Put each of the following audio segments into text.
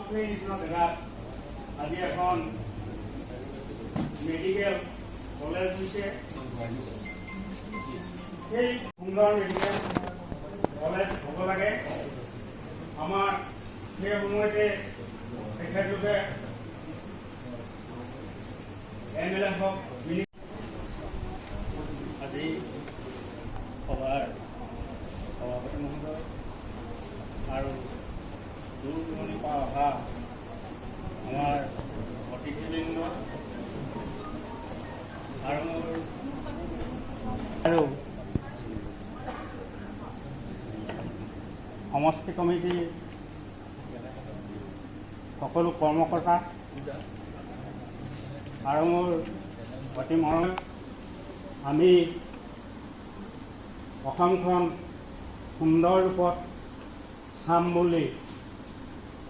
বনস্থলীৰ নিচিনা জেগাত আজি এখন মেডিকেল কলেজ হৈছে। সেই সুন্দৰ মেডিকেল কলেজ হ'ব লাগে। আমাৰ সেই সময়তে তেখেতলোকে MLA হওক আজি সভাৰ সভাপতি মহোদয় আৰু দূৰ দূৰণিৰ পৰা অহা আমাৰ অতিথিবৃন্দ আৰু সমষ্টি কমিটিৰ সকলো কৰ্মকৰ্তা আৰু মোৰ অতি মৰম, আমি অসমখন সুন্দৰ ৰূপত চাম বুলি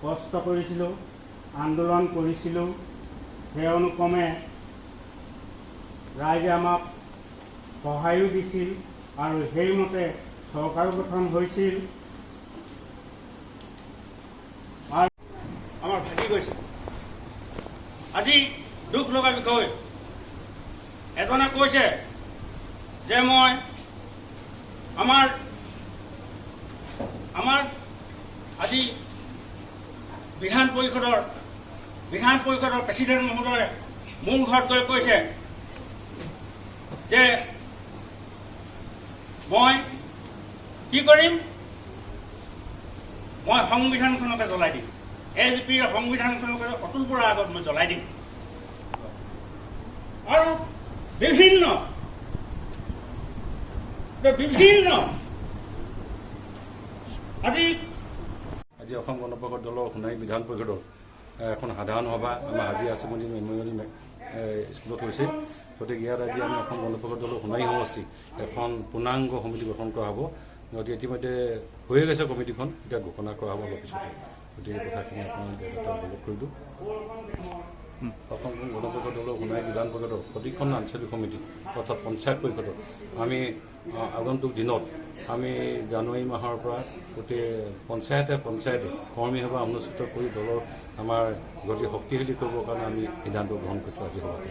কষ্ট কৰিছিলোঁ, আন্দোলন কৰিছিলোঁ। সেই অনুক্ৰমে ৰাইজে আমাক সহায়ো দিছিল আৰু সেইমতে চৰকাৰো গঠন হৈছিল। আমাৰ ভাগি গৈছে। আজি দুখ লগা বিষয়, এজনে কৈছে যে মই আমাৰ আজি বিধান পৰিষদৰ প্ৰেচিডেণ্ট মহোদয়ে মোৰ ঘৰত গৈ কৈছে যে মই কি কৰিম, মই সংবিধানখনকে জ্বলাই দিম, AGPৰ সংবিধানখনকে অতুল বৰাৰ আগত মই জ্বলাই দিম। আৰু বিভিন্ন আজি অসম গণ পৰিষদ দলৰ সোণাৰী বিধান পৰিষদৰ এখন সাধাৰণ সভা আমাৰ হাজি আচুমণি মেমৰিয়েল স্কুলত হৈছে। গতিকে ইয়াত আজি আমি অসম গণ পৰিষদ দলৰ সোণাৰী সমষ্টি এখন পূৰ্ণাংগ সমিতি গঠন কৰা হ'ব। গতিকে ইতিমধ্যে হৈয়ে গৈছে কমিটিখন, এতিয়া ঘোষণা কৰা হ'ব অলপ পিছতে। গতিকে এই কথাখিনি আপোনালোকে অৱগত কৰিলোঁ। অসম গণ পৰিষদ দলৰ সোণাৰী বিধান পৰিষদৰ প্ৰতিখন আঞ্চলিক সমিতি অৰ্থাৎ পঞ্চায়ত পৰিষদত আমি আগন্তুক দিনত আমি জানুৱাৰী মাহৰ পৰা গোটেই পঞ্চায়তে কৰ্মী সভা অনুষ্ঠিত কৰি দলৰ আমাৰ গতি শক্তিশালী কৰিবৰ কাৰণে আমি সিদ্ধান্ত গ্ৰহণ কৰিছোঁ আজি সভাতে।